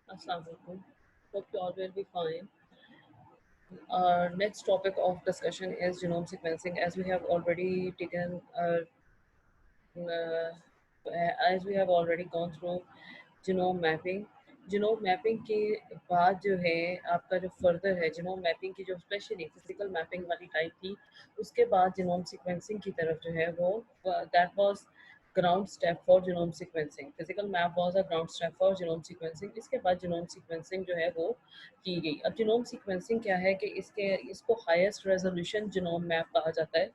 Assalamualaikum. Hope you all will be fine. Our next topic of discussion is genome sequencing. Uh, as we have already gone through genome mapping. genome mapping के बाद जो है आपका जो further है genome mapping की जो specially physical mapping वाली टाइप थी, उसके बाद genome sequencing की तरफ जो है वो that was ground step for genome sequencing. Physical map was a ground step for genome sequencing. इसके बाद genome sequencing जो है वो की गई. अब genome sequencing क्या है कि इसको हाईएस्ट रेजोल्यूशन genome map कहा जाता है,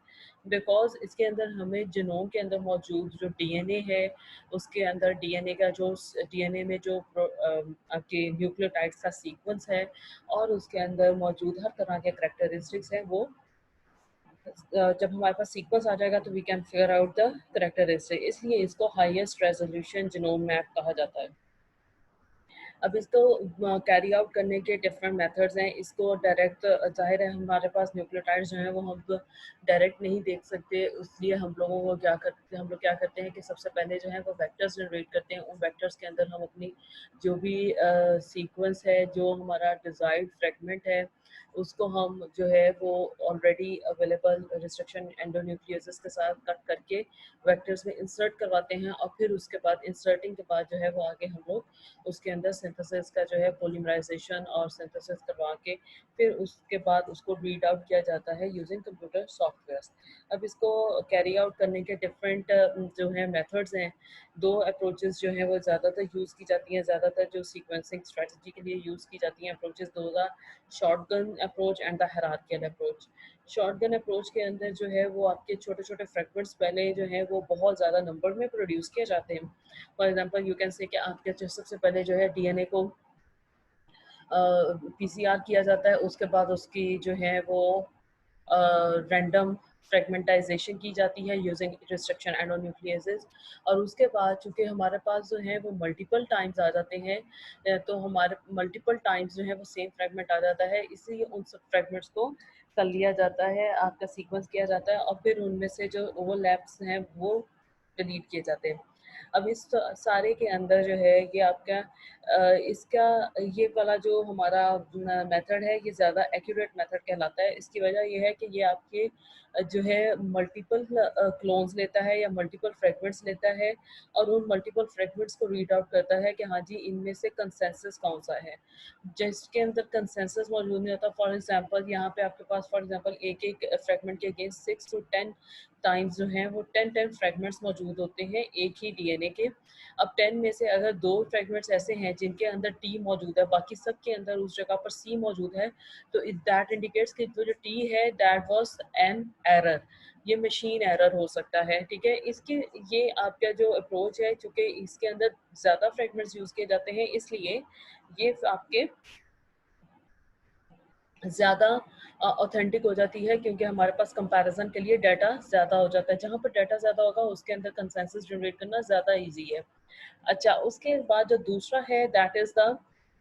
बिकॉज इसके अंदर हमें जिनोम के अंदर मौजूद जो डीएनए है, उसके अंदर डीएनए का जो डीएनए में जो आपके न्यूक्लियोटाइड्स का सीक्वेंस है और उसके अंदर मौजूद हर तरह के करेक्टरिस्टिक्स हैं, वो जब हमारे पास सीक्वेंस आ जाएगा तो we can figure out the characteristic, इसलिए इसको हाईएस्ट रेजोल्यूशन जिनोम मैप कहा जाता है. अब इसको कैरी आउट करने के डिफरेंट मेथड्स हैं. इसको डायरेक्ट, ज़ाहिर है हमारे पास न्यूक्लियोटाइड्स जो हैं वो हम डायरेक्ट नहीं देख सकते, इसलिए हम लोग क्या करते हैं कि सबसे पहले जो है वो वेक्टर्स जनरेट करते हैं. उन वेक्टर्स के अंदर हम अपनी जो भी सीक्वेंस है, जो हमारा डिज़ायर्ड फ्रेगमेंट है, उसको हम जो है वो ऑलरेडी अवेलेबल रिस्ट्रिक्शन एंडोन्यूक्लियोसिस के साथ कट करके वेक्टर्स में इंसर्ट करवाते हैं, और फिर उसके बाद इंसर्टिंग के बाद जो है वो आगे हम लोग उसके अंदर सिंथेसिस का जो है पोलीमराइजेशन और सिंथेसिस करवा के फिर उसके बाद उसको रीड आउट किया जाता है यूजिंग कंप्यूटर सॉफ्टवेयर. अब इसको कैरी आउट करने के डिफरेंट जो है मेथड्स हैं. दो अप्रोचेस जो हैं वो ज़्यादातर यूज़ की जाती हैं. ज़्यादातर जो सीक्वेंसिंग स्ट्रेटजी के लिए यूज़ की जाती हैं अप्रोचेस, दो shotgun approach and the hierarchical approach. Shotgun approach के अंदर जो है वो आपके छोटे छोटे फ्रेगमेंट्स पहले जो है वो बहुत ज़्यादा नंबर में प्रोड्यूस किए जाते हैं. For example you can say कि आपके जो सबसे पहले जो है डीएनए को पीसीआर किया जाता है, उसके बाद उसकी जो है वो रैंडम फ्रेगमेंटाइजेशन की जाती है यूजिंग रिस्ट्रिक्शन एंडोन्यूक्लियसेस. और उसके बाद चूंकि हमारे पास जो है वो मल्टीपल टाइम्स आ जाते हैं, तो हमारे मल्टीपल टाइम्स जो है वो सेम फ्रेगमेंट आ जाता है, इसलिए उन सब फ्रेगमेंट्स को कर लिया जाता है, आपका सीक्वेंस किया जाता है, और फिर उनमें से जो ओवरलैप्स हैं वो डिलीट किए जाते हैं. अब इस सारे के अंदर जो है ये आपका इसका ये वाला जो हमारा मेथड है ये ज़्यादा एक्यूरेट मेथड कहलाता है. इसकी वजह ये है कि ये आपके जो है मल्टीपल क्लोन्स लेता है या मल्टीपल फ्रेगमेंट्स लेता है, और उन मल्टीपल फ्रेगमेंट्स को रीड आउट करता है कि हाँ जी इनमें से कंसेंसस कौन सा है. जिसके अंदर कंसेंसस मौजूद नहीं होता, फॉर एग्जांपल यहाँ पे आपके पास फॉर एग्जांपल एक एक फ्रेगमेंट के अगेंस्ट 6 to 10 टाइम्स जो हैं वो 10 फ्रेगमेंट्स मौजूद होते हैं एक ही डीएनए के. अब 10 में से अगर 2 फ्रेगमेंट्स ऐसे हैं जिनके अंदर टी मौजूद है, बाकी सब के अंदर उस जगह पर सी मौजूद है, तो दैट इंडिकेट्स कि जो टी है दैट वाज एन एरर, ये मशीन एरर हो सकता है. ठीक है, इसके ये आपका जो अप्रोच है, चूंकि इसके अंदर ज़्यादा फ्रेगमेंट्स यूज़ किए जाते हैं, इसलिए ये आपके ज़्यादा ऑथेंटिक हो जाती है, क्योंकि हमारे पास कंपैरिजन के लिए डाटा ज़्यादा हो जाता है. जहाँ पर डाटा ज़्यादा होगा उसके अंदर कंसेंसस जनरेट करना ज़्यादा इजी है. अच्छा, उसके बाद जो दूसरा है that is the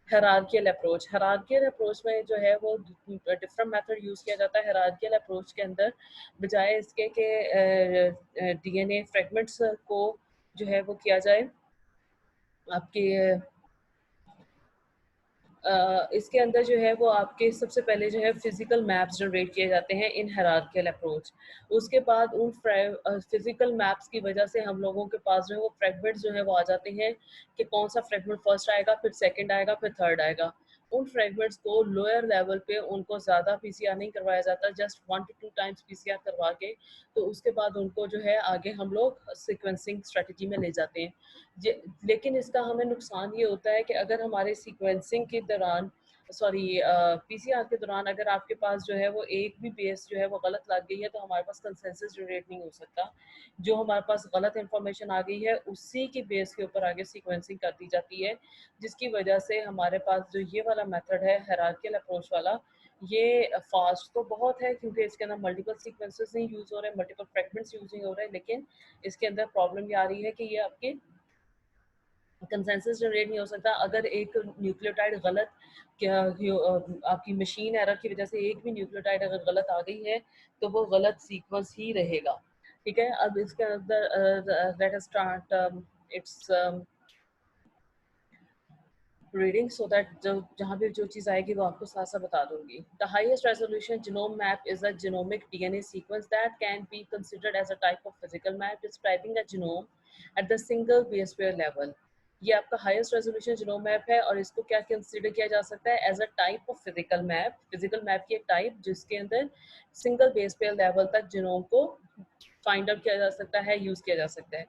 hierarchical approach. Hierarchical approach में जो है वो डिफरेंट मेथड यूज़ किया जाता है. हायरार्कियल अप्रोच के अंदर बजाय इसके कि डीएनए फ्रेगमेंट्स को जो है वो किया जाए आपके इसके अंदर जो है वो आपके सबसे पहले जो है फिजिकल मैप्स जनरेट किए जाते हैं इन हायरार्कियल अप्रोच. उसके बाद उन फिजिकल मैप्स की वजह से हम लोगों के पास जो है वो फ्रेगमेंट्स जो है वो आ जाते हैं कि कौन सा फ्रेगमेंट फर्स्ट आएगा, फिर सेकंड आएगा, फिर थर्ड आएगा. उन फ्रेगमेंट्स को लोअर लेवल पे उनको ज़्यादा पीसीआर नहीं करवाया जाता, जस्ट 1 to 2 टाइम्स पीसीआर करवा के तो उसके बाद उनको जो है आगे हम लोग सीक्वेंसिंग स्ट्रेटजी में ले जाते हैं. लेकिन इसका हमें नुकसान ये होता है कि अगर हमारे सीक्वेंसिंग के दौरान, सॉरी, पीसीआर के दौरान अगर आपके पास जो है वो एक भी बेस जो है वो गलत लग गई है, तो हमारे पास कंसेंसस जनरेट नहीं हो सकता. जो हमारे पास गलत इंफॉर्मेशन आ गई है उसी की बेस के ऊपर आगे सीक्वेंसिंग कर दी जाती है, जिसकी वजह से हमारे पास जो ये वाला मेथड है हायरार्कियल अप्रोच वाला, ये फास्ट तो बहुत है क्योंकि इसके अंदर मल्टीपल सीक्वेंसेस नहीं यूज़ हो रहे, मल्टीपल फ्रेगमेंट्स यूज नहीं हो रहे, लेकिन इसके अंदर प्रॉब्लम ये आ रही है कि ये आपके कंसेंसस जनरेट नहीं हो सकता. अगर एक न्यूक्लियोटाइड गलत आपकी मशीन एरर की वजह से एक भी न्यूक्लियोटाइड अगर गलत आ गई है तो वो गलत सीक्वेंस ही रहेगा. ठीक है, अब इसके अंदर let us start it's reading so that जो जहाँ भी जो चीज़ आएगी वो आपको साथ साथ बता दूंगी. The highest resolution genome map is a genomic DNA sequence that can be considered as a type of physical map describing a genome at the single base pair level. ये आपका हाईएस्ट रेजोल्यूशन जीनोम मैप है और इसको क्या consider किया जा सकता है as a type of physical map की एक टाइप जिसके अंदर सिंगल बेस पेयर लेवल तक जीनोम को फाइंड आउट किया जा सकता है, यूज किया जा सकता है.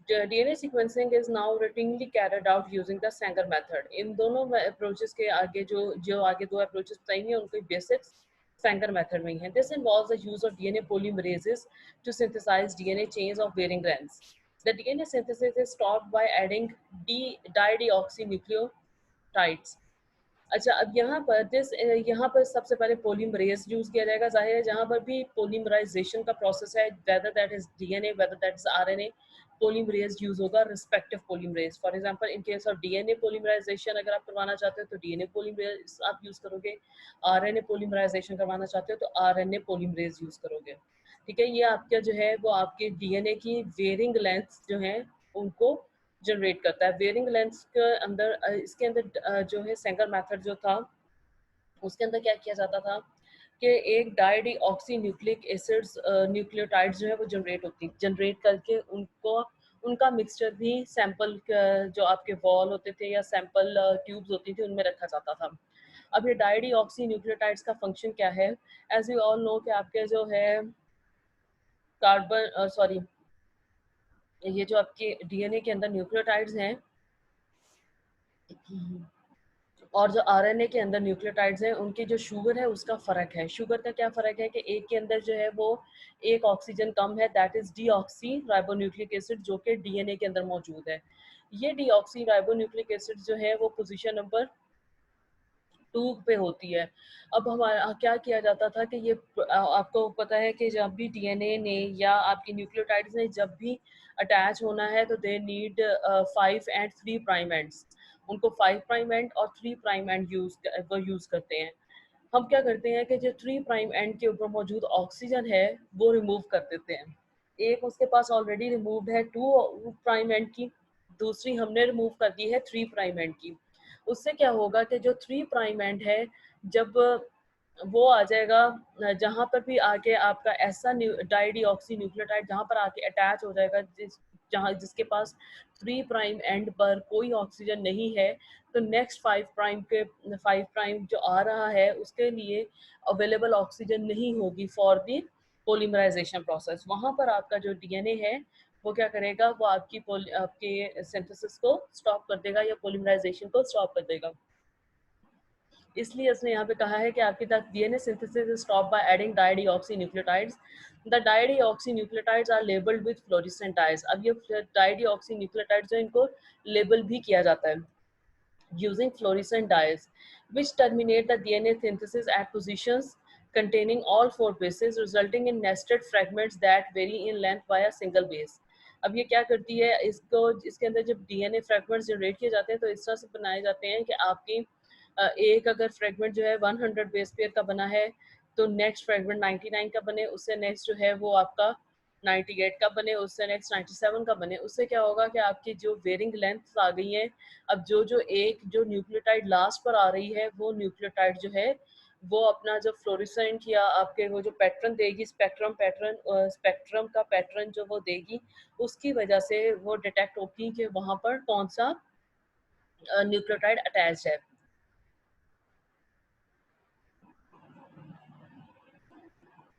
The DNA sequencing is now routinely carried out using the Sanger method. इन दोनों अप्रोचेस के आगे जो जो आगे दो अप्रोचेस बताएंगे उनके बेसिक्स Sanger method में ही है. This involves the use of DNA polymerases to synthesize DNA chains of varying lengths. The DNA synthesis is stopped by adding dideoxynucleotides. अच्छा, अब यहाँ पर सबसे पहले पोलीमरेज यूज किया जाएगा. जाहिर है जहाँ पर भी पोलीमराइजेशन का प्रोसेस है, whether that is DNA whether that is RNA, polymerase use होगा, respective polymerase. For example in case of DNA polymerisation अगर आप करवाना चाहते हो तो डीएनए पोलीमरेज आप यूज करोगे. आरएनए पोलीमराइजेशन करवाना चाहते हो तो आरएनए पोलीमरेज यूज करोगे. ठीक है, ये आपका जो है वो आपके डीएनए की वेरिंग लेंथ जो है उनको जनरेट करता है. वेरिंग लेंथ के अंदर इसके अंदर जो है सेंगर मेथड जो था उसके अंदर क्या किया जाता था कि एक डाइडी ऑक्सी न्यूक्लिक एसिड्स न्यूक्लियोटाइड्स जो है वो जनरेट करके उनको उनका मिक्सचर भी सैंपल जो आपके वॉल होते थे या सैंपल ट्यूब्स होती थी उनमें रखा जाता था. अब ये डाइडी ऑक्सी न्यूक्लियोटाइड्स का फंक्शन क्या है? एज यू ऑल नो कि आपके जो है कार्बन सॉरी ये जो आपके डीएनए के अंदर न्यूक्लियोटाइड्स हैं और जो आरएनए के अंदर न्यूक्लियोटाइड्स हैं उनकी जो शुगर है उसका फर्क है. शुगर का क्या फर्क है कि एक के अंदर जो है वो एक ऑक्सीजन कम है, that is deoxy ribonucleic acid जो कि डीएनए के अंदर मौजूद है. ये डीऑक्सी राइबोन्यूक्लिक एसिड जो है वो पोजीशन नंबर 2 पे होती है. अब हमारा क्या किया जाता था कि ये आपको पता है कि जब भी डीएनए ने या आपकी न्यूक्लियोटाइड्स ने जब भी अटैच होना है तो they need 5 and 3 prime ends. उनको 5 प्राइम एंड और 3 प्राइम एंड यूज करते हैं. हम क्या करते हैं कि जो 3 प्राइम एंड के ऊपर मौजूद ऑक्सीजन है वो रिमूव कर देते हैं. एक उसके पास ऑलरेडी रिमूव्ड है 2 प्राइम एंड की, दूसरी हमने रिमूव कर दी है 3 प्राइम एंड की. उससे क्या होगा कि जो 3 प्राइम एंड है जब वो आ जाएगा जहाँ पर भी आके आपका ऐसा डाइडिऑक्सी न्यूक्लियोटाइड जहाँ पर आके अटैच हो जाएगा जिसके पास 3 प्राइम एंड पर कोई ऑक्सीजन नहीं है तो नेक्स्ट 5 प्राइम जो आ रहा है उसके लिए अवेलेबल ऑक्सीजन नहीं होगी फॉर द पोलीमराइजेशन प्रोसेस. वहाँ पर आपका जो डीएनए है वो क्या करेगा, वो आपके सिंथेसिस को स्टॉप कर देगा या पोलीमराइजेशन को स्टॉप कर देगा. इसलिए उसने यहाँ पे कहा है कि आपकी DNA synthesis is stop by adding dideoxynucleotides. The dideoxynucleotides are labelled with fluorescent dyes. अब ये डाइडिऑक्सीन्यूक्लियोटाइड्स जो इनको लेबल भी किया जाता है using fluorescent dyes which terminate the DNA synthesis at positions containing all 4 bases resulting in nested fragments that vary in length by a single base. अब ये क्या करती है, इसको इसके अंदर जब डीएनए फ्रैगमेंट्स जनरेट किए जाते हैं तो इस तरह से बनाए जाते हैं कि आपकी एक अगर फ्रैगमेंट जो है 100 बेस पेयर का बना है तो नेक्स्ट फ्रैगमेंट 99 का बने, उससे नेक्स्ट जो है वो आपका 98 का बने, उससे नेक्स्ट 97 का बने. उससे क्या होगा कि आपकी जो वेरिंग लेंथ आ गई है, अब जो न्यूक्लियोटाइड लास्ट पर आ रही है वो न्यूक्लियोटाइड जो है वो अपना जो फ्लोरेसेंट या आपके वो जो पैटर्न देगी स्पेक्ट्रम का पैटर्न जो वो देगी उसकी वजह से वो डिटेक्ट होगी कि वहां पर कौन सा न्यूक्लियोटाइड अटैच है.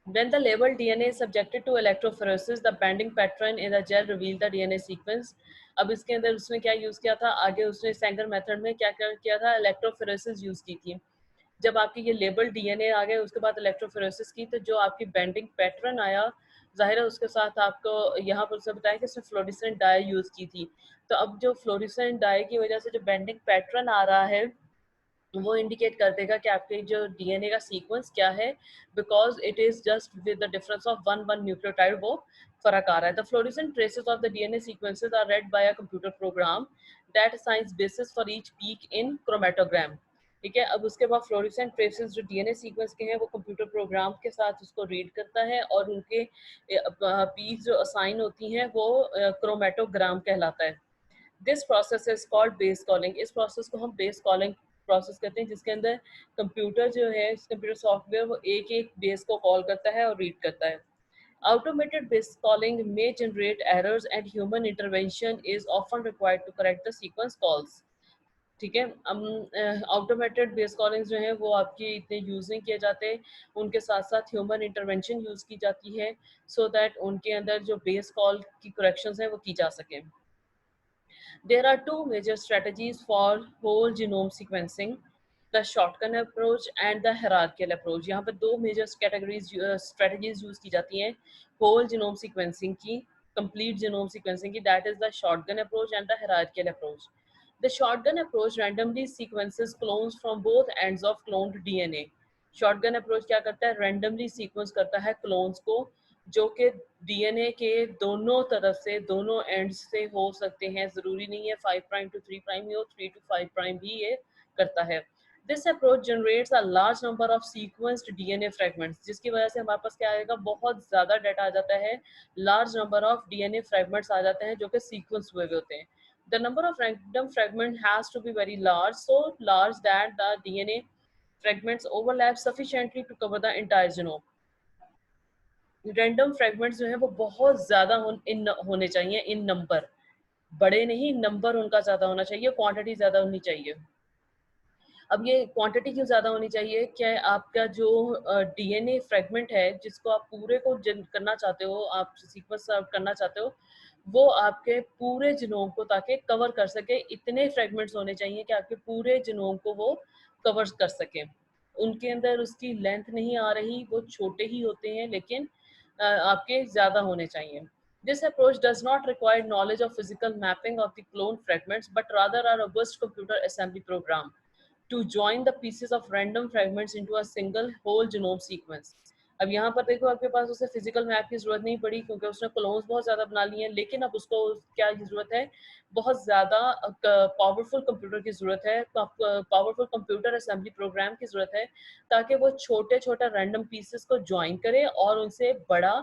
When the labeled DNA is subjected to electrophoresis, the bending pattern in the gel reveal the DNA sequence. अब इसके अंदर उसने क्या यूज किया था, आगे उसने सेंगर मेथड में क्या किया था, इलेक्ट्रोफोरेसिस यूज की थी. जब आपकी ये लेबल डीएनए आ गए उसके बाद इलेक्ट्रोफोरेसिस की तो जो आपकी बेंडिंग पैटर्न आया जाहिर है उसके साथ आपको यहाँ पर उसने बताया कि उसने फ्लोरेसेंट डाई यूज की थी. तो अब जो फ्लोरेसेंट डाई की वजह से जो बेंडिंग पैटर्न आ रहा है वो इंडिकेट कर देगा कि आपके जो डीएनए का सीक्वेंस क्या है, because it is just with the difference of one nucleotide वो फर्क आ रहा है. The fluorescent traces of the DNA sequences are read by a computer program that assigns bases for each peak in chromatogram. ठीक है, अब उसके बाद फ्लोरेसेंट ट्रेसेस जो डीएनए सीक्वेंस के हैं वो कंप्यूटर प्रोग्राम के साथ उसको रीड करता है और उनके पीक जो असाइन होती हैं वो क्रोमेटोग्राम कहलाता है. This process is called base calling. इस प्रोसेस को हम बेस कॉलिंग प्रोसेस कहते हैं, जिसके अंदर कंप्यूटर जो है, कंप्यूटर सॉफ्टवेयर वो एक एक बेस को कॉल करता है और रीड करता है। Automated base calling may generate errors and human intervention is often required to correct the sequence calls. ठीक है, ऑटोमेटेड बेस कॉलिंग्स जो है वो आपके इतने यूज नहीं किए जाते, उनके साथ साथ ह्यूमन इंटरवेंशन यूज की जाती है सो दैट उनके अंदर जो बेस कॉल की करेक्शंस हैं वो की जा सके। There are two major strategies for whole genome sequencing, the shotgun approach and the hierarchical approach. यहाँ पर दो मेजर कैटेगरीज स्ट्रेटजीज यूज की जाती हैं होल जीनोम सीक्वेंसिंग की, कंप्लीट जीनोम सीक्वेंसिंग की, that is the shotgun approach and the hierarchical approach. The shotgun approach randomly sequences clones from both ends of cloned DNA. Shotgun approach क्या करता है, randomly sequence करता है clones को, जो कि डीएनए के दोनों तरफ से, दोनों एंड से हो सकते हैं, जरूरी नहीं है 5 प्राइम टू 3 प्राइम ही हो, 3 to 5 प्राइम भी ये करता है। This approach generates a large number of sequenced DNA fragments, जिसकी वजह से हमारे पास क्या आएगा, बहुत ज्यादा डाटा आ जाता है, large number of DNA fragments आ जाते हैं जो कि सीक्वेंस हुए होते हैं। The number of random fragment has to be very large, so large that the DNA fragments overlap sufficiently to cover the entire genome. Random fragments जो है वो बहुत ज्यादा होने चाहिए इन नंबर, बड़े नहीं, नंबर उनका ज्यादा होना चाहिए, क्वांटिटी ज्यादा होनी चाहिए। अब ये क्वांटिटी क्यों ज्यादा होनी चाहिए, क्या आपका जो डीएनए फ्रेगमेंट है जिसको आप पूरे को करना चाहते हो, आप सीक्वेंस करना चाहते हो, वो आपके पूरे जिनोम को ताकि कवर कर सके, इतने फ्रेगमेंट्स होने चाहिए कि आपके पूरे जिनोम को वो कवर कर सके। उनके अंदर उसकी लेंथ नहीं आ रही, वो छोटे ही होते हैं, लेकिन आपके ज्यादा होने चाहिए। This approach does not require knowledge of physical mapping of the clone fragments, but rather a robust computer assembly program to join the pieces of random fragments into a single whole genome sequence. अब यहाँ पर देखो, आपके पास उसे physical map की जरूरत नहीं पड़ी क्योंकि उसने क्लोन्स बहुत ज्यादा बना लिए हैं, लेकिन अब उसको क्या जरूरत है, बहुत ज्यादा पावरफुल कंप्यूटर की जरूरत है, पावरफुल कंप्यूटर असेंबली प्रोग्राम की जरूरत है, ताकि वो छोटे छोटे रैंडम पीसेस को ज्वाइन करे और उनसे बड़ा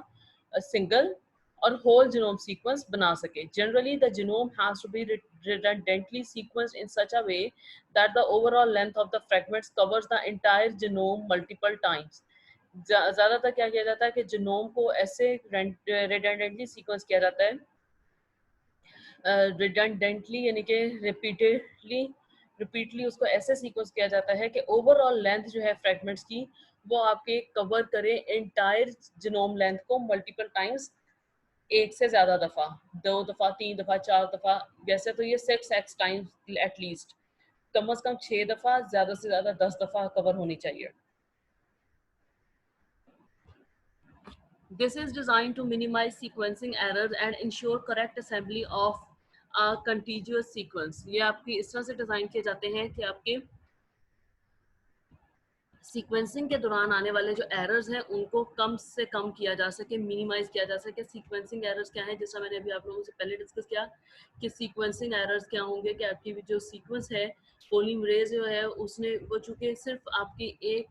सिंगल और whole genome sequence बना सके. Generally, the genome has to be redundantly sequenced in such a way that the overall length of the fragments covers the entire genome multiple times. ज्यादातर क्या किया जाता है कि जिनोम को ऐसे redundantly सीक्वेंस किया जाता है, redundantly यानी कि रिपीटली उसको ऐसे सीक्वेंस किया जाता है कि ओवरऑल लेंथ जो है फ्रेगमेंट्स की वो आपके कवर करे एंटायर जिनोम लेंथ को मल्टीपल टाइम्स, एक से ज्यादा दफा, 2 दफा, 3 दफा, 4 दफा, वैसे तो ये 6x टाइम्स एटलीस्ट, कम से कम 6 दफा, ज्यादा से ज्यादा 10 दफा कवर होनी चाहिए। This is designed to minimize sequencing errors and ensure correct assembly of a contiguous sequence. ये आपकी इस तरह से डिजाइन किए जाते हैं कि आपके सीक्वेंसिंग के दौरान आने वाले जो एरर्स हैं उनको कम से कम किया जा सके, मिनिमाइज किया जा सके। सीक्वेंसिंग एरर्स क्या है, जैसा मैंने अभी आप लोगों से पहले डिस्कस किया कि सीक्वेंसिंग एरर्स क्या होंगे, कि आपकी जो सीक्वेंस है, पॉलीमरेज जो है उसने वो चूंकि सिर्फ आपकी एक,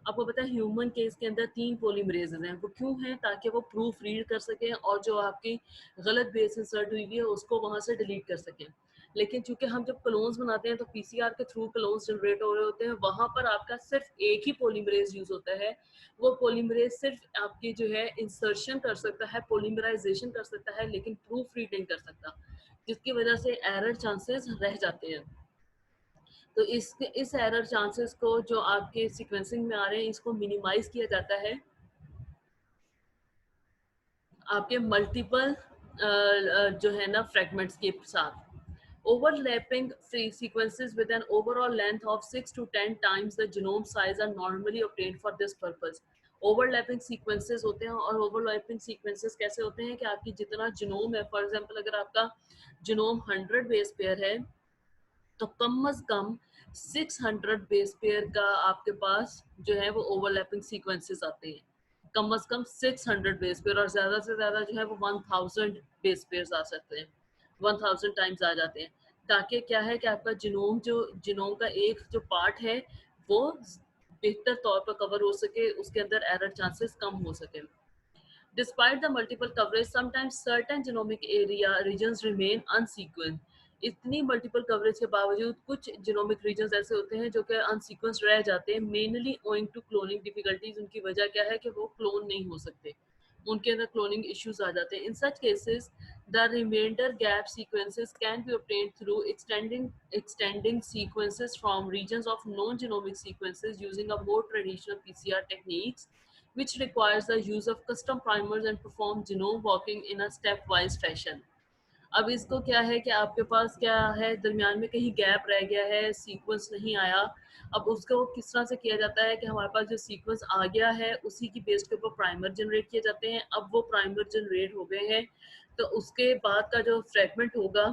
आपको पता है ह्यूमन केस के अंदर 3 पॉलीमरेज हैं, वो क्यों हैं, ताकि वो प्रूफ रीड कर सकें और जो आपकी गलत बेस इंसर्ट हुई है उसको वहां से डिलीट कर सकें। लेकिन चूंकि हम जब क्लोन्स बनाते हैं तो पीसीआर के थ्रू क्लोन्स जनरेट हो रहे होते हैं, वहां पर आपका सिर्फ एक ही पॉलीमरेज यूज होता है, वो पॉलीमरेज सिर्फ आपकी जो है इंसर्शन कर सकता है, पॉलीमराइजेशन कर सकता है, लेकिन प्रूफ रीड नहीं कर सकता, जिसकी वजह से एरर चांसेस रह जाते हैं। तो इस एरर चांसेस को जो आपके सीक्वेंसिंग में आ रहे हैं इसको मिनिमाइज किया जाता है आपके मल्टीपल जो है ना फ्रेगमेंट्स के साथ। Overlapping sequences with an overall length of 6 to 10 times the genome size are normally obtained for this purpose. Overlapping sequences होते हैं, और ओवरलैपिंग सीक्वेंसेस कैसे होते हैं कि आपकी जितना जिनोम है, फॉर एग्जांपल अगर आपका जिनोम 100 बेस पेयर है तो कम से कम 600 बेस पेयर का आपके पास जो है वो ओवरलैपिंग सीक्वेंसेस आते हैं, कम से कम 600 बेस पेयर, और ज्यादा से ज्यादा जो है वो 1000 बेस पेयर आ सकते हैं, 1000 टाइम्स आ जाते हैं, ताकि क्या है कि आपका जिनोम, जो जिनोम का एक जो पार्ट है वो बेहतर तौर पर कवर हो सके, उसके अंदर एरर चांसेस कम हो सके। Despite the multiple coverage, sometimes certain genomic area regions remain unsequenced. इतनी मल्टीपल कवरेज के बावजूद कुछ जीनोमिक रीजन्स ऐसे होते हैं जो कि अनसीक्वेंस रह जाते हैं, mainly owing to cloning difficulties. उनकी वजह क्या है कि वो क्लोन नहीं हो सकते, उनके अंदर क्लोनिंग इश्यूज आ जाते हैं। In such cases the remainder gap sequences can be obtained through extending sequences from regions of non-genomic sequences using a more traditional PCR techniques, which requires the use of custom primers and perform genome walking in a stepwise fashion. अब इसको क्या है कि आपके पास क्या है, दरमियान में कहीं गैप रह गया है, सीक्वेंस नहीं आया। अब उसको किस तरह से किया जाता है कि हमारे पास जो सीक्वेंस आ गया है उसी की बेस के ऊपर प्राइमर जनरेट किए जाते हैं। अब वो प्राइमर जनरेट हो गए हैं तो उसके बाद का जो फ्रेगमेंट होगा,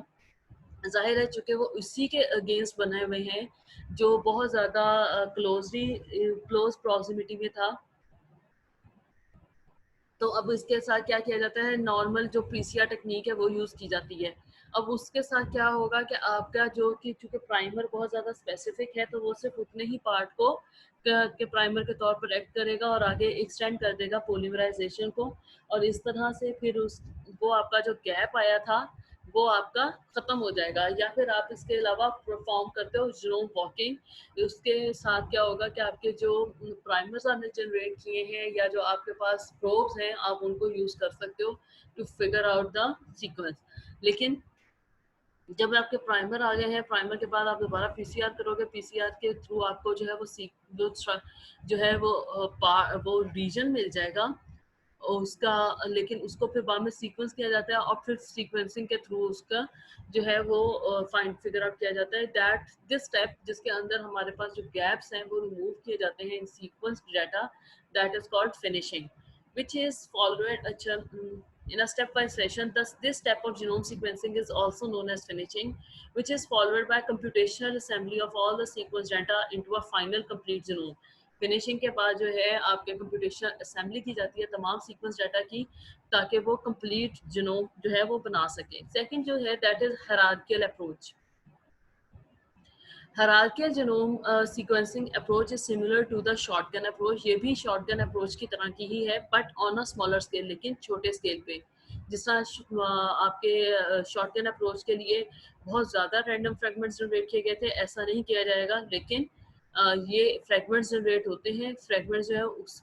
जाहिर है चूंकि वो उसी के अगेंस्ट बने हुए हैं जो बहुत ज़्यादा क्लोज प्रॉक्सिमिटी में था, तो अब इसके साथ क्या किया जाता है, नॉर्मल जो पीसीआर टेक्निक है वो यूज़ की जाती है। अब उसके साथ क्या होगा कि आपका जो कि चूंकि प्राइमर बहुत ज़्यादा स्पेसिफिक है तो वो सिर्फ उतने ही पार्ट को के प्राइमर के तौर पर एक्ट करेगा और आगे एक्सटेंड कर देगा पॉलीमराइजेशन को, और इस तरह से फिर उस वो आपका जो गैप आया था वो आपका ख़त्म हो जाएगा। या फिर आप इसके अलावा परफॉर्म करते हो जीनोम वॉकिंग, उसके साथ क्या होगा कि आपके जो प्राइमर्स आपने जनरेट किए हैं या जो आपके पास प्रोब्स हैं आप उनको यूज कर सकते हो to figure out the sequence. लेकिन जब आपके प्राइमर आ गए हैं, प्राइमर के बाद आप दोबारा पीसीआर करोगे, पीसीआर के थ्रू आपको जो है वो जो है वो रीजन मिल जाएगा उसका, लेकिन उसको फिर बाद में सीक्वेंस किया जाता है और फिर सीक्वेंसिंग के थ्रू उसका जो है वो फाइंड फिगर आउट किया जाता है। दैट दिस स्टेप जिसके अंदर हमारे पास जो गैप्स हैं वो रिमूव किए जाते हैं in sequence data, that is called finishing, which is followed in a stepwise fashion. Thus, this step of genome sequencing is also known as finishing, which is followed by computational assembly of all the sequence data into a final complete genome. Finishing के बाद जो है आपके computational assembly की जाती है तमाम sequence data की, ताकि वो कंप्लीट जीनोम जो है वो बना सके। सेकंड जो है that is hierarchical approach. Hierarchical genome sequencing approach is similar to the shotgun approach. ये भी शॉटगन अप्रोच की तरह की ही है but on a smaller scale, लेकिन छोटे स्केल पे। जिस तरह आपके शॉटगन अप्रोच के लिए बहुत ज़्यादा रैंडम फ्रेगमेंट्स जनरेट किए गए थे, ऐसा नहीं किया जाएगा, लेकिन ये फ्रेगमेंट्स जनरेट होते हैं। फ्रेगमेंट्स जो है उस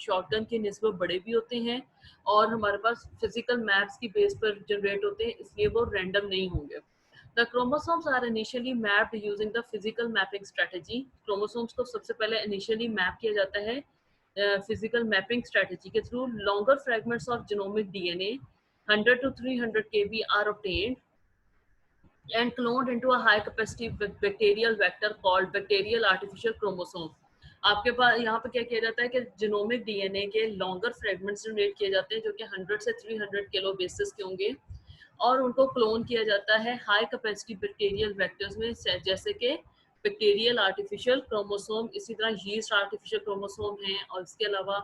शॉटगन की निस्बत बड़े भी होते हैं और हमारे पास फिजिकल मैप्स की बेस पर जनरेट होते हैं, इसलिए वो रैंडम नहीं होंगे। The chromosomes are initially mapped using the physical mapping strategy. Chromosomes को सबसे पहले initially map किया जाता है physical mapping strategy के through. Longer fragments of genomic DNA 100 to 300 kb are obtained and cloned into a high capacity bacterial vector called bacterial artificial chromosome. आपके पास यहाँ पे क्या किया जाता है कि जीनोमिक डीएनए के लॉन्गर फ्रेगमेंट्स जनरेट किए जाते हैं जो कि 100 से 300 किलो बेसिस के होंगे और उनको क्लोन किया जाता है हाई कैपेसिटी बैक्टीरियल वेक्टर्स में, जैसे कि बैक्टीरियल आर्टिफिशियल क्रोमोसोम, इसी तरह यीस्ट आर्टिफिशियल क्रोमोसोम हैं और इसके अलावा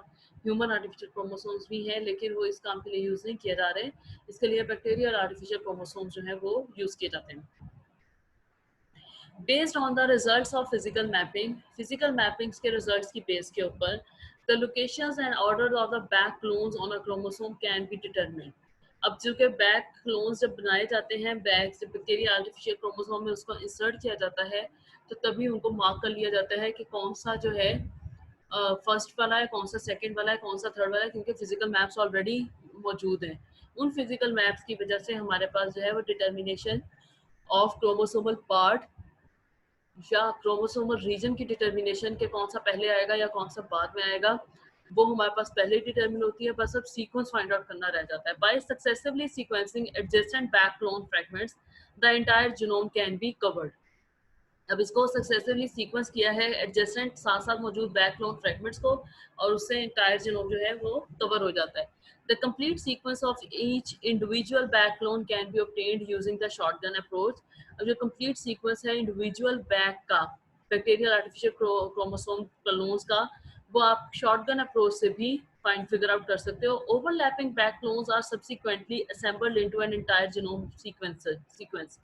ह्यूमन आर्टिफिशियल क्रोमोसोम्स भी हैं, लेकिन वो इस काम के लिए यूज़ नहीं किए जा रहे। इसके लिए बैक्टीरियल आर्टिफिशियल क्रोमोसोम्स जो है वो यूज़ किए जाते हैं। Based on the results of physical mappings के रिजल्ट्स की बेस के ऊपर the locations and order of the back clones on a chromosome can be determined. अब चूंकि बैक क्लोन्स जब बनाए जाते हैं, बैक जब बैक्टीरिया आर्टिफिशियल क्रोमोसोम में उसको इंसर्ट किया जाता है तो तभी उनको मार्क कर लिया जाता है कि कौन सा जो है फर्स्ट वाला है, कौन सा सेकंड वाला है, कौन सा थर्ड वाला है, क्योंकि फिजिकल मैप्स ऑलरेडी मौजूद हैं। उन फिजिकल मैप्स की वजह से हमारे पास जो है वो डिटर्मिनेशन ऑफ क्रोमोसोमल पार्ट या क्रोमोसोमल रीजन की डिटर्मिनेशन के कौन सा पहले आएगा या कौन सा बाद में आएगा, वो हमारे पास पहले डिटर्मिन होती है, बस अब सीक्वेंस फाइंड आउट करना रह जाता है। By successively sequencing adjacent BAC clone fragments the entire genome can be covered. अब इसको सक्सेसिवली सीक्वेंस किया है एडजेसेंट साथ साथ मौजूद बैक क्लोन फ्रेगमेंट्स को और उससे एंटायर जीनोम जो है वो कवर हो जाता है। The complete sequence of each individual back clone can be obtained using the shotgun approach. अब जो complete sequence है individual back का बैक्टीरियल आर्टिफिशियल क्रोमोसोम क्लोन्स का, वो आप शॉटगन अप्रोच से भी फाइंड फिगर आउट कर सकते हो। Overlapping BAC clones are subsequently assembled into an entire genome sequence.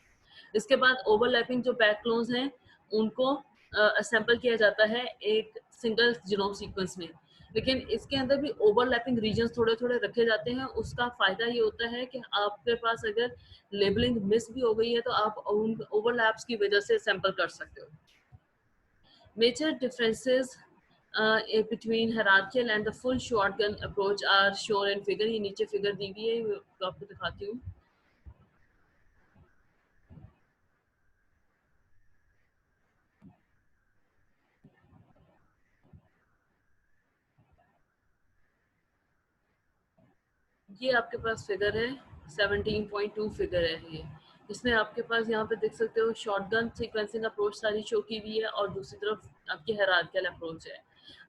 इसके बाद ओवरलैपिंग जो बैक क्लोन्स हैं उनको असेंबल किया जाता है एक सिंगल जीनोम सीक्वेंस में। लेकिन इसके अंदर भी ओवरलैपिंग रीजन्स थोड़े-थोड़े रखे जाते हैं। उसका फ़ायदा ये होता है कि आपके पास अगर लेबलिंग मिस भी हो गई है, तो आप उन ओवरलैप्स की वजह से सैंपल कर सकते हो। Major differences between hierarchical and the full shotgun approach are shown in figure. ये नीचे फिगर दी हुई है, ये आपको दिखाती हूँ। ये आपके पास फिगर है, 17.2 फिगर है ये। इसमें आपके पास यहाँ पे देख सकते हो शॉटगन सीक्वेंसिंग अप्रोच सारी शो की हुई है और दूसरी तरफ आपकी हायरार्किकल अप्रोच है।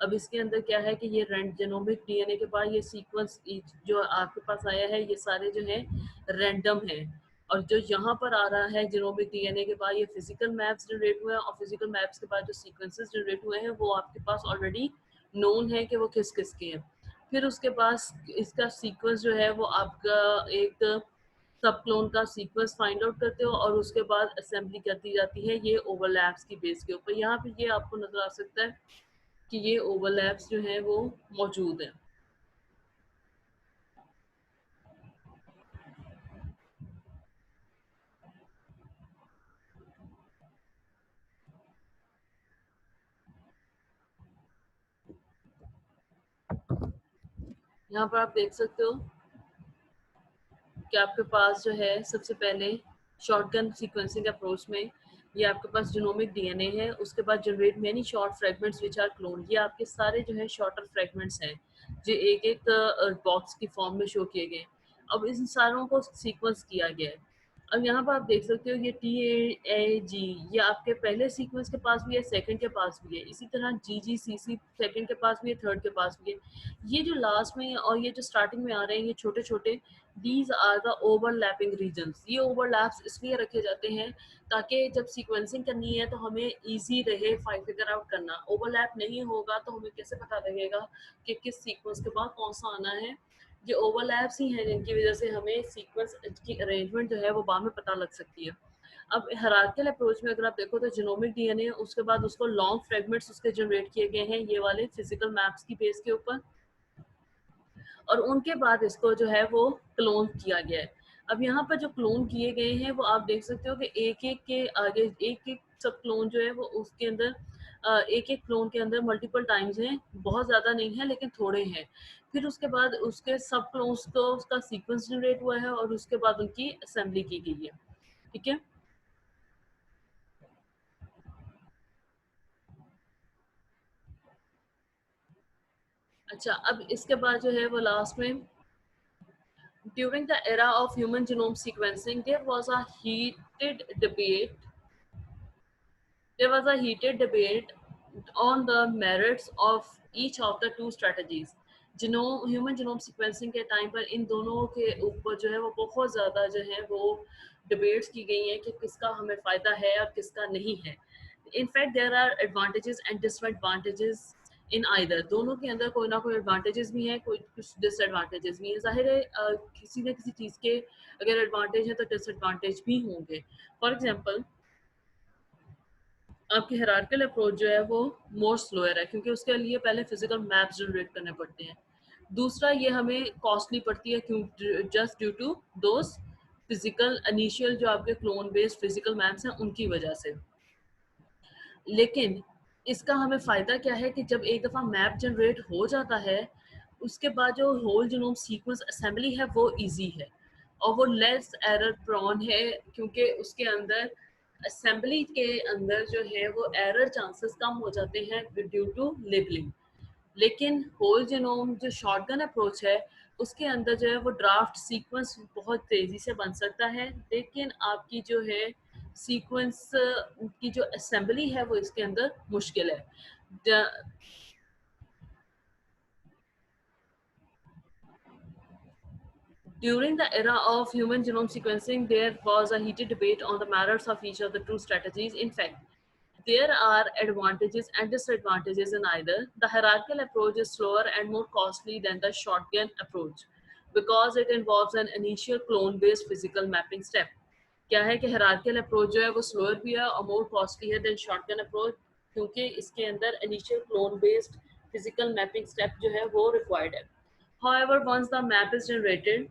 अब इसके अंदर क्या है कि ये जेनोमिक डीएनए के बाद ये सीक्वेंस जो आपके पास आया है, ये सारे जो है रैंडम है। और जो यहाँ पर आ रहा है जेनोमिक डीएनए के बाद ये फिजिकल मैप्स जनरेट हुए हैं, और फिजिकल मैप्स के बाद जो सीक्वेंसेस जनरेट हुए हैं वो आपके पास ऑलरेडी नोन है कि वो किस किस के हैं। फिर उसके पास इसका सीक्वेंस जो है वो आपका एक सब क्लोन का सीक्वेंस फाइंड आउट करते हो और उसके बाद असेंबली कर दी जाती है ये ओवरलैप्स की बेस के ऊपर। यहाँ पे ये आपको नजर आ सकता है कि ये ओवरलैप्स जो है वो मौजूद है। यहाँ पर आप देख सकते हो कि आपके पास जो है सबसे पहले शॉटगन सीक्वेंसिंग अप्रोच में ये आपके पास जीनोमिक डीएनए है, उसके बाद generate many short fragments which are clone. ये आपके सारे जो है शॉर्टर फ्रेगमेंट्स हैं जो एक एक बॉक्स की फॉर्म में शो किए गए। अब इन सारों को सीक्वेंस किया गया है। अब यहाँ पर आप देख सकते हो ये TAG ये आपके पहले सीक्वेंस के पास भी है, सेकंड के पास भी है। इसी तरह GGCC सेकंड के पास भी है, थर्ड के पास भी है। ये जो लास्ट में और ये जो स्टार्टिंग में आ रहे हैं ये छोटे छोटे, these are the overlapping regions. ये ओवरलैप्स इसलिए रखे जाते हैं ताकि जब सीक्वेंसिंग करनी है तो हमें इजी रहे फिगर आउट करना। ओवरलैप नहीं होगा तो हमें कैसे पता लगेगा कि किस सीक्वेंस के बाद कौन सा आना है। ये ओवरलैप्स ही हैं जिनकी वजह से हमें सीक्वेंस की अरेंजमेंट जो है वो बाद में पता लग सकती है। अब हायरार्किकल अप्रोच में अगर आप देखो तो जीनोमिक डीएनए, उसके बाद उसको लॉन्ग फ्रेगमेंट्स उसके जनरेट किए गए हैं ये वाले फिजिकल मैप्स की बेस के ऊपर, और उनके बाद इसको जो है वो क्लोन किया गया है। अब यहाँ पर जो क्लोन किए गए हैं वो आप देख सकते हो कि एक एक के आगे एक एक सब क्लोन जो है वो उसके अंदर एक एक क्लोन के अंदर मल्टीपल टाइम्स हैं, बहुत ज़्यादा नहीं है लेकिन थोड़े हैं। फिर उसके बाद उसके सब क्लोन्स को उसका सीक्वेंस जनरेट हुआ है और उसके बाद उनकी असेंबली की गई है। ठीक है। अच्छा, अब इसके बाद जो है वो लास्ट में during the era of human genome sequencing there was a heated debate There was a heated debate on the merits of each of the two strategies. Genome human genome sequencing के time पर इन दोनों के ऊपर जो है वो बहुत ज़्यादा जो है वो डिबेट्स की गई हैं कि किसका हमें फ़ायदा है और किसका नहीं है। In fact there are advantages and disadvantages in either. दोनों के अंदर कोई ना कोई एडवांटेजेस भी हैं, कोई कुछ डिसएडवांटेजेस भी हैं। ज़ाहिर है किसी न किसी चीज़ के अगर एडवांटेज है तो डिसएडवांटेज भी होंगे। फॉर एग्जाम्पल आपकी हायरार्किकल अप्रोच जो है वो मोर स्लोअर है क्योंकि उसके लिए पहले फिजिकल मैप्स जनरेट करने पड़ते हैं। दूसरा ये हमें कॉस्टली पड़ती है क्यों, just due to those physical initial जो आपके क्लोन बेस्ड फिजिकल मैप्स हैं उनकी वजह से। लेकिन इसका हमें फ़ायदा क्या है कि जब एक दफ़ा मैप जनरेट हो जाता है उसके बाद जो होल जीनोम सीक्वेंस असेंबली है वो इजी है और वो लेस एरर प्रोन है क्योंकि उसके अंदर असेंबली के अंदर जो है वो एरर चांसेस कम हो जाते हैं ड्यू टू लेबलिंग। लेकिन होल जीनोम जो शॉटगन अप्रोच है उसके अंदर जो है वो ड्राफ्ट सीक्वेंस बहुत तेज़ी से बन सकता है, लेकिन आपकी जो है सीक्वेंस की जो असेंबली है वो इसके अंदर मुश्किल है। During the era of human genome sequencing, there was a heated debate on the merits of each of the two strategies. In fact, there are advantages and disadvantages in either. The hierarchical approach is slower and more costly than the shotgun approach because it involves an initial clone based physical mapping step. क्या है कि hierarchical approach जो है वो slower भी है और more costly है than shotgun approach क्योंकि इसके अंदर initial clone based physical mapping step जो है वो रिक्वायर्ड है। However, once the map is generated,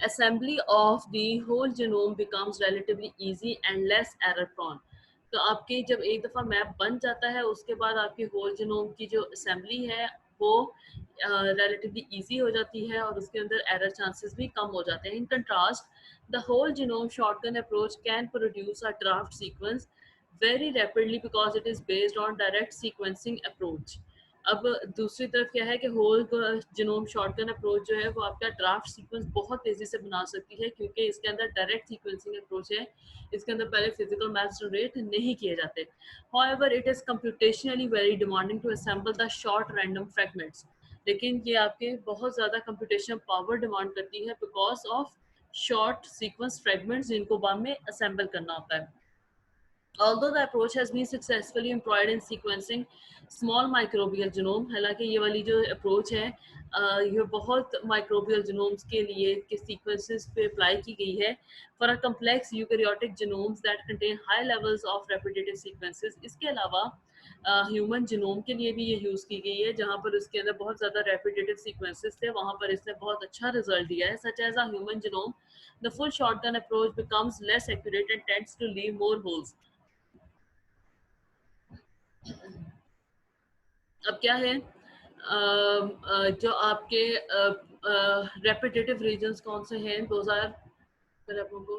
assembly of the whole genome becomes relatively easy and less error prone. तो आपके जब एक दफ़ा मैप बन जाता है उसके बाद आपकी होल जीनोम की जो असेंबली है वो रिलेटिवली इजी हो जाती है और उसके अंदर एरर चांसेस भी कम हो जाते हैं। In contrast the whole genome shotgun approach can produce a draft sequence very rapidly because it is based on direct sequencing approach. अब दूसरी तरफ क्या है कि होल जीनोम शॉटगन अप्रोच जो है वो आपका ड्राफ्ट सीक्वेंस बहुत तेजी से बना सकती है क्योंकि इसके अंदर डायरेक्ट सीक्वेंसिंग अप्रोच है। इसके अंदर पहले फिजिकल मैप्स जनरेट नहीं किए जाते। However, it is computationally very demanding to assemble the short random fragments. लेकिन ये आपके बहुत ज़्यादा कंप्यूटेशन पावर डिमांड करती है because of short sequence fragments जिनको बाद में असेंबल करना होता है। Although the approach has been successfully employed in sequencing small microbial genome, हालांकि ये वाली जो अप्रोच है ये बहुत माइक्रोबियल जीनोम्स के लिए के सीक्वेंसेस पे अप्लाई की गई है for a complex eukaryotic genomes that contain high levels of repetitive sequences. इसके अलावा ह्यूमन जीनोम के लिए भी ये यूज़ की गई है जहाँ पर उसके अंदर बहुत ज़्यादा रेपिटेटिव सीक्वेंसेस थे, वहाँ पर इसने बहुत अच्छा रिजल्ट दिया है। Such as a human genome the full shotgun approach becomes less accurate and tends to leave more holes. अब क्या है जो आपके रेपिटेटिव रीजन्स कौन से हैं 2000 फिर आप लोगों को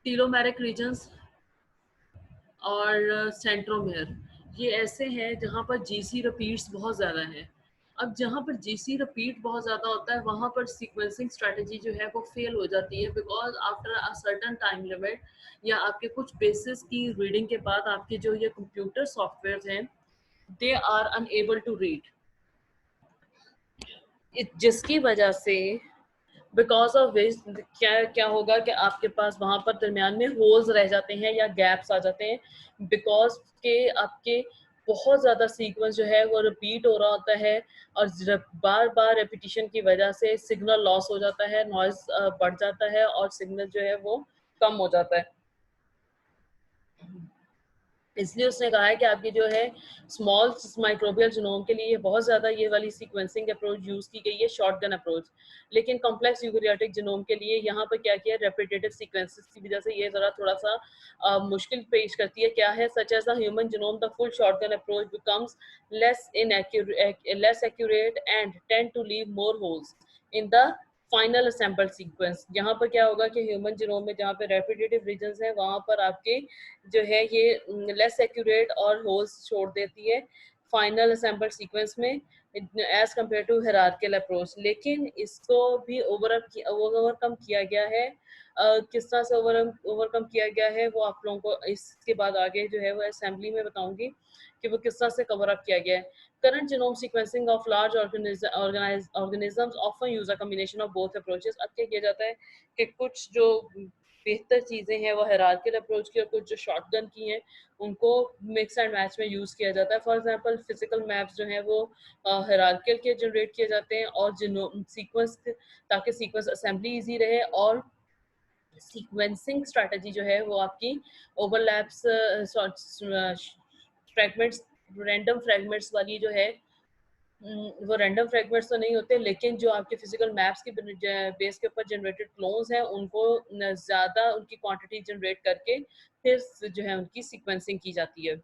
टीलोमेरिक रीजन्स और सेंट्रोमेयर, ये ऐसे हैं जहाँ पर जीसी रिपीट्स बहुत ज़्यादा हैं। अब जहाँ पर जीसी रिपीट बहुत ज़्यादा होता है वहाँ पर सीक्वेंसिंग स्ट्रेटजी जो है वो फेल हो जाती है because after a certain time limit या आपके कुछ बेसिस की रीडिंग के बाद आपके जो ये कंप्यूटर सॉफ्टवेयर हैं they are unable to read, जिसकी वजह से बिकॉज ऑफ विच क्या क्या होगा कि आपके पास वहां पर दरमियान में होल्स रह जाते हैं या गैप्स आ जाते हैं बिकॉज के आपके बहुत ज़्यादा सीक्वेंस जो है वो रिपीट हो रहा होता है और बार बार रेपिटिशन की वजह से सिग्नल लॉस हो जाता है, नॉइज बढ़ जाता है और सिग्नल जो है वो कम हो जाता है। इसलिए उसने कहा है कि आपकी जो है स्मॉल माइक्रोबियल जीनोम के लिए बहुत ज़्यादा ये वाली सीक्वेंसिंग अप्रोच यूज़ की गई है, शॉटगन अप्रोच। लेकिन कॉम्प्लेक्स यूकैरियोटिक जीनोम के लिए यहाँ पर क्या किया, रेपिटेटिव सीक्वेंसेस की वजह से ये ज़रा थोड़ा सा मुश्किल पेश करती है। क्या है, such as the human genome the full shotgun approach becomes less accurate and tend to leave more holes in the final assembled sequence. यहाँ पर क्या होगा कि ह्यूमन जीनोम में जहाँ पे रेपिटेटिव रीजन्स हैं वहाँ पर आपके जो है ये लेस एक्यूरेट और होल्स छोड़ देती है फाइनल असेंबल्ड सीक्वेंस में as compare to hierarchical approach. लेकिन इसको भी ओवरकम किया गया है। किस तरह से ओवरकम किया गया है वो आप लोगों को इसके बाद आगे जो है वो असेंबली में बताऊंगी कि वो किस तरह से कवर अप किया गया है। Current genome sequencing of large organisms often use a combination of both approaches. अब क्या किया जाता है कि कुछ जो बेहतर चीज़ें हैं वो हायरार्किकल अप्रोच की और कुछ जो शॉटगन की हैं उनको मिक्स एंड मैच में यूज़ किया जाता है। फॉर एग्जांपल फिजिकल मैप्स जो हैं वो हायरार्किकल के जनरेट किए जाते हैं और जिनोम सीक्वेंस ताकि सीक्वेंस असेंबली इजी रहे और सीक्वेंसिंग स्ट्रेटजी जो है वो आपकी ओवरलैप्स फ्रेगमेंट्स रैंडम फ्रेगमेंट्स वाली जो है वो रैंडम फ्रेगमेंट्स तो नहीं होते लेकिन जो आपके फिजिकल मैप्स के बेस के ऊपर जनरेटेड क्लोन्स हैं उनको ज़्यादा उनकी क्वांटिटी जनरेट करके फिर जो है उनकी सीक्वेंसिंग की जाती है।